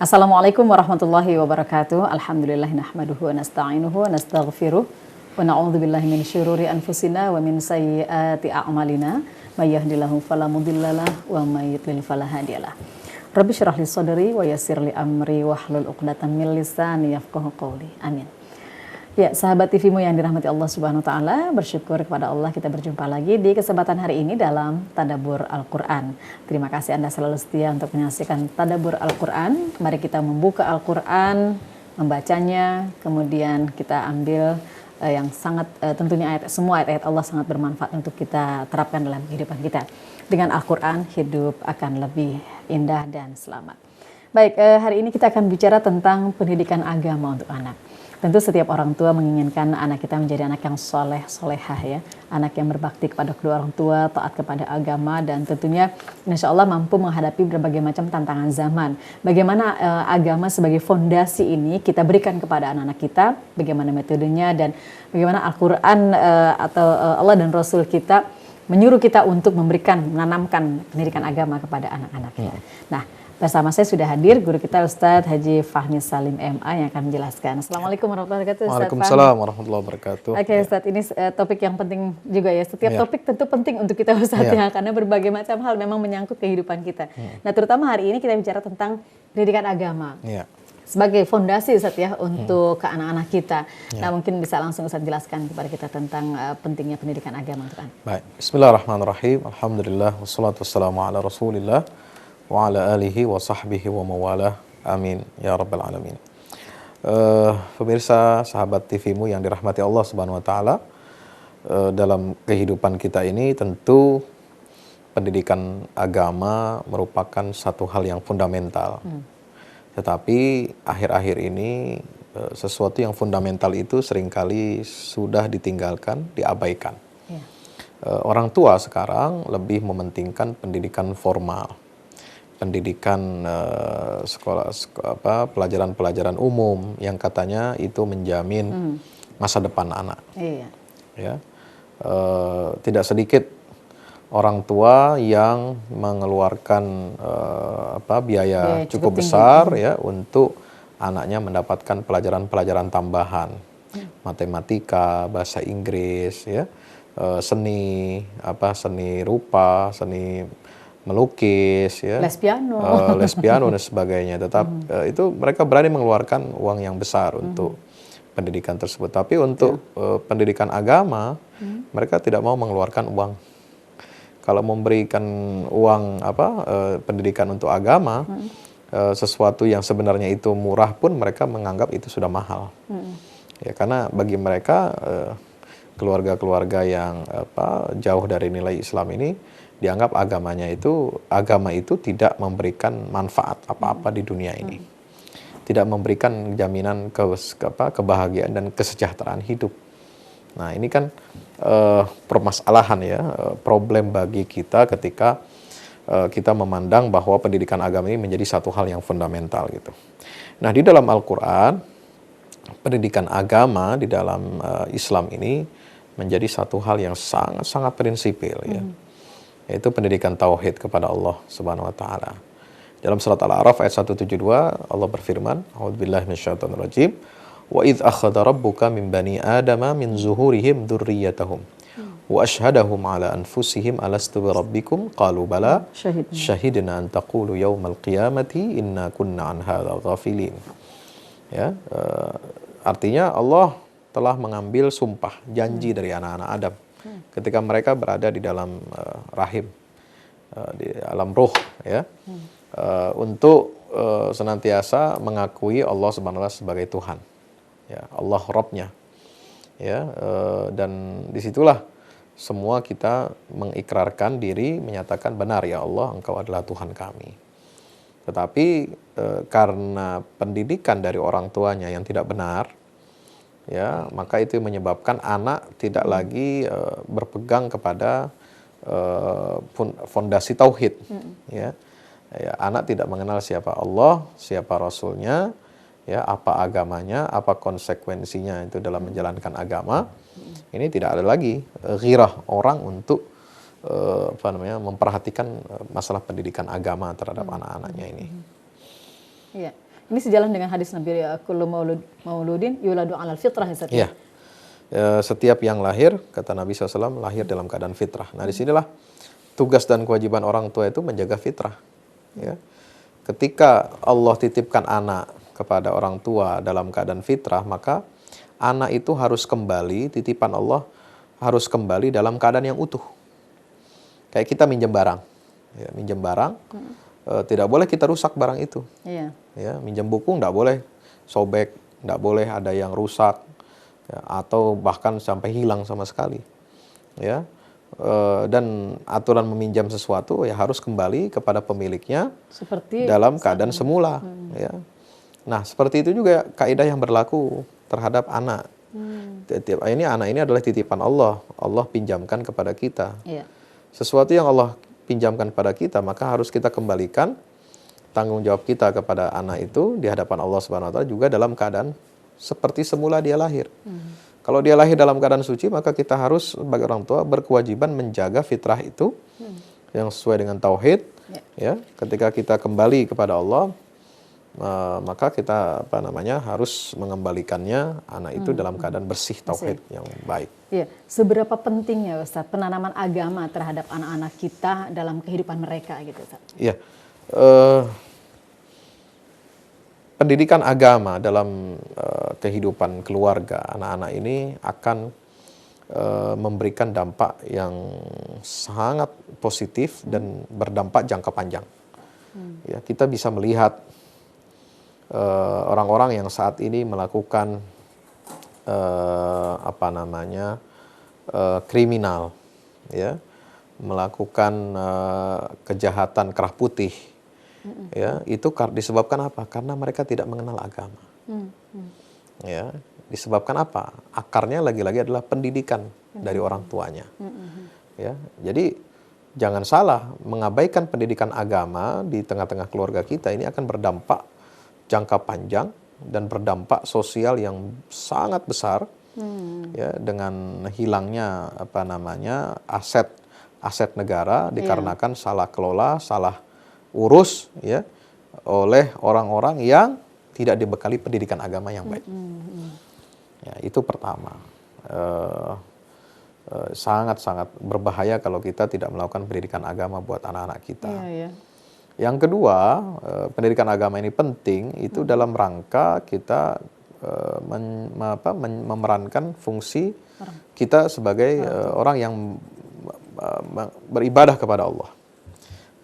Assalamualaikum warahmatullahi wabarakatuh. Alhamdulillahi nahmaduhu wa nasta'inuhu wa nastaghfiruh wa na'udzubillahi min syururi anfusina wa min sayyiati a'malina may yahdihillahu fala mudhillalah wa may yudlil fala hadiyalah. Rabbi shrah li sadri wa yassir li amri wahlul 'uqdatam min lisani yafqahu qawli. Amin. Ya, sahabat TVmu yang dirahmati Allah Subhanahu wa taala, bersyukur kepada Allah kita berjumpa lagi di kesempatan hari ini dalam Tadabbur Al-Qur'an. Terima kasih Anda selalu setia untuk menyaksikan Tadabbur Al-Qur'an. Mari kita membuka Al-Qur'an, membacanya, kemudian kita ambil yang sangat tentunya semua ayat-ayat Allah sangat bermanfaat untuk kita terapkan dalam kehidupan kita. Dengan Al-Qur'an hidup akan lebih indah dan selamat. Baik, hari ini kita akan bicara tentang pendidikan agama untuk anak. Tentu setiap orang tua menginginkan anak kita menjadi anak yang solehah ya, anak yang berbakti kepada kedua orang tua, taat kepada agama, dan tentunya insya Allah mampu menghadapi berbagai macam tantangan zaman. Bagaimana agama sebagai fondasi ini kita berikan kepada anak-anak kita, bagaimana metodenya, dan bagaimana Al-Quran atau Allah dan Rasul kita menyuruh kita untuk menanamkan pendidikan agama kepada anak-anaknya. Nah, bersama saya sudah hadir guru kita Ustadz Haji Fahmi Salim MA yang akan menjelaskan. Assalamualaikum warahmatullahi wabarakatuh. Waalaikumsalam warahmatullahi wabarakatuh. Oke Ustadz, ini topik yang penting juga ya. Setiap topik tentu penting untuk kita Ustadz ya, karena berbagai macam hal memang menyangkut kehidupan kita. Nah, terutama hari ini kita bicara tentang pendidikan agama. Sebagai fondasi Ustadz ya untuk ke anak-anak kita. Nah, mungkin bisa langsung Ustadz jelaskan kepada kita tentang pentingnya pendidikan agama untuk anak. Baik, bismillahirrahmanirrahim. Alhamdulillah wassalatu wassalamu ala Rasulillah wa ala alihi wa sahbihi wa mawalah. Amin ya rabbal alamin. Pemirsa sahabat TVmu yang dirahmati Allah Subhanahu wa taala, dalam kehidupan kita ini tentu pendidikan agama merupakan satu hal yang fundamental. Tetapi akhir-akhir ini sesuatu yang fundamental itu seringkali sudah ditinggalkan, diabaikan. Orang tua sekarang lebih mementingkan pendidikan formal, pendidikan pelajaran-pelajaran umum yang katanya itu menjamin masa depan anak. Ya, tidak sedikit orang tua yang mengeluarkan biaya cukup besar ya untuk anaknya mendapatkan pelajaran-pelajaran tambahan, matematika, bahasa Inggris, ya, seni rupa, seni melukis, ya, les piano dan sebagainya. Tetap itu mereka berani mengeluarkan uang yang besar untuk pendidikan tersebut. Tapi untuk pendidikan agama, mereka tidak mau mengeluarkan uang. Kalau memberikan uang pendidikan untuk agama, sesuatu yang sebenarnya itu murah pun mereka menganggap itu sudah mahal. Ya, karena bagi mereka keluarga-keluarga yang jauh dari nilai Islam ini dianggap agama itu tidak memberikan manfaat apa-apa di dunia ini, tidak memberikan jaminan kebahagiaan dan kesejahteraan hidup. Nah, ini kan permasalahan ya, problem bagi kita ketika kita memandang bahwa pendidikan agama ini menjadi satu hal yang fundamental gitu. Nah, di dalam Al-Quran, pendidikan agama di dalam Islam ini menjadi satu hal yang sangat-sangat prinsipil ya. Yaitu pendidikan tauhid kepada Allah Subhanahu wa taala. Dalam surat Al-A'raf ayat 172 Allah berfirman, A'udzubillahi minasyaitonirrajim, wa idz akhadha rabbuka min bani adama min zuhurihim dzurriyyatahum wa asyhadahum ala anfusihim alastu birabbikum qalu bala syahidna an taqulu yaumal qiyamati inna kunna an hadza ghafilin. Ya, artinya Allah telah mengambil sumpah janji dari anak-anak Adam ketika mereka berada di dalam rahim, di alam ruh ya, untuk senantiasa mengakui Allah Subhanahu wa taala sebagai Tuhan. Ya, Allah Rabbnya, ya, dan disitulah semua kita mengikrarkan diri, menyatakan benar ya Allah, Engkau adalah Tuhan kami. Tetapi karena pendidikan dari orang tuanya yang tidak benar, ya, maka itu menyebabkan anak tidak lagi berpegang kepada fondasi tauhid. Ya, anak tidak mengenal siapa Allah, siapa Rasulnya, ya, apa agamanya, apa konsekuensinya itu dalam menjalankan agama. Ini tidak ada lagi ghirah orang untuk memperhatikan masalah pendidikan agama terhadap anak-anaknya ini. Iya. Ini sejalan dengan hadis Nabi ya, kullu mauludin yuladu 'alal fitrah ya Ustaz. Iya. Setiap yang lahir, kata Nabi SAW, lahir dalam keadaan fitrah. Nah, disinilah tugas dan kewajiban orang tua itu menjaga fitrah. Ya. Ketika Allah titipkan anak kepada orang tua dalam keadaan fitrah, maka anak itu harus kembali, titipan Allah harus kembali dalam keadaan yang utuh. Kayak kita minjem barang. Ya, minjem barang, tidak boleh kita rusak barang itu. Iya. Ya, minjem buku nggak boleh sobek, nggak boleh ada yang rusak, ya, atau bahkan sampai hilang sama sekali. Ya. Dan aturan meminjam sesuatu ya harus kembali kepada pemiliknya seperti dalam keadaan semula. Ya. Nah, seperti itu juga kaidah yang berlaku terhadap anak. Anak ini adalah titipan Allah. Allah pinjamkan kepada kita. Iya. Sesuatu yang Allah pinjamkan kepada kita, maka harus kita kembalikan tanggung jawab kita kepada anak itu di hadapan Allah Subhanahu wa taala juga dalam keadaan seperti semula dia lahir. Kalau dia lahir dalam keadaan suci, maka kita harus sebagai orang tua berkewajiban menjaga fitrah itu yang sesuai dengan tauhid. Ya, ketika kita kembali kepada Allah, maka kita harus mengembalikannya anak itu dalam keadaan bersih tauhid yang baik. Iya, seberapa pentingnya Ustaz penanaman agama terhadap anak-anak kita dalam kehidupan mereka gitu Ustaz? Iya. Pendidikan agama dalam kehidupan keluarga anak-anak ini akan memberikan dampak yang sangat positif dan berdampak jangka panjang. Ya, kita bisa melihat orang-orang yang saat ini melakukan kriminal, ya, melakukan kejahatan kerah putih. Ya, itu disebabkan apa? Karena mereka tidak mengenal agama. Ya, disebabkan apa? Akarnya lagi-lagi adalah pendidikan dari orang tuanya. Ya, jadi jangan salah, mengabaikan pendidikan agama di tengah-tengah keluarga kita ini akan berdampak jangka panjang dan berdampak sosial yang sangat besar. Ya, dengan hilangnya aset negara dikarenakan salah kelola, salah urus ya oleh orang-orang yang tidak dibekali pendidikan agama yang baik. Ya, itu pertama. Sangat-sangat berbahaya kalau kita tidak melakukan pendidikan agama buat anak-anak kita. Yang kedua, pendidikan agama ini penting itu dalam rangka kita memerankan fungsi kita sebagai orang yang beribadah kepada Allah.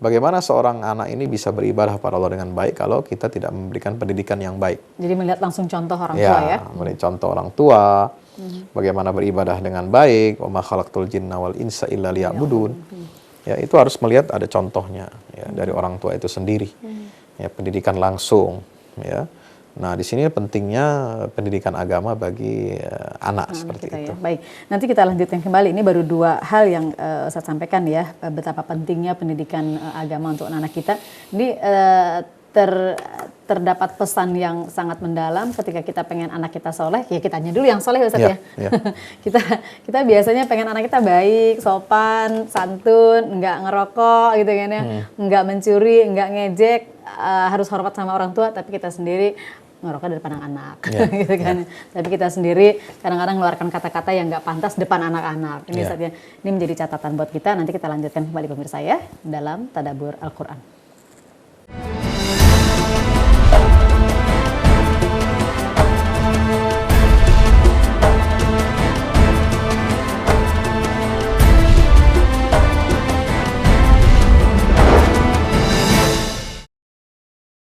Bagaimana seorang anak ini bisa beribadah kepada Allah dengan baik kalau kita tidak memberikan pendidikan yang baik? Jadi melihat langsung contoh orang tua ya? Melihat contoh orang tua, bagaimana beribadah dengan baik, wa ma khalaqtul jinna wal insa illa liya'budun. Ya, itu harus melihat ada contohnya ya, dari orang tua itu sendiri. Ya, pendidikan langsung ya. Nah, di sini pentingnya pendidikan agama bagi anak seperti itu. Ya. Baik, nanti kita lanjutkan kembali. Ini baru dua hal yang saya sampaikan ya, betapa pentingnya pendidikan agama untuk anak-anak kita. Ini terdapat pesan yang sangat mendalam ketika kita pengen anak kita soleh, ya kitanya dulu yang soleh Ustaz ya. Kita biasanya pengen anak kita baik, sopan, santun, nggak ngerokok gitu kan ya, nggak mencuri, nggak ngejek, harus hormat sama orang tua, tapi kita sendiri ngerokok di depan anak, gitu kan. Tapi kita sendiri kadang-kadang mengeluarkan kata-kata yang nggak pantas depan anak-anak. Ini Ustaz ya, ini menjadi catatan buat kita. Nanti kita lanjutkan kembali pemirsa ya dalam Tadabbur Al-Quran.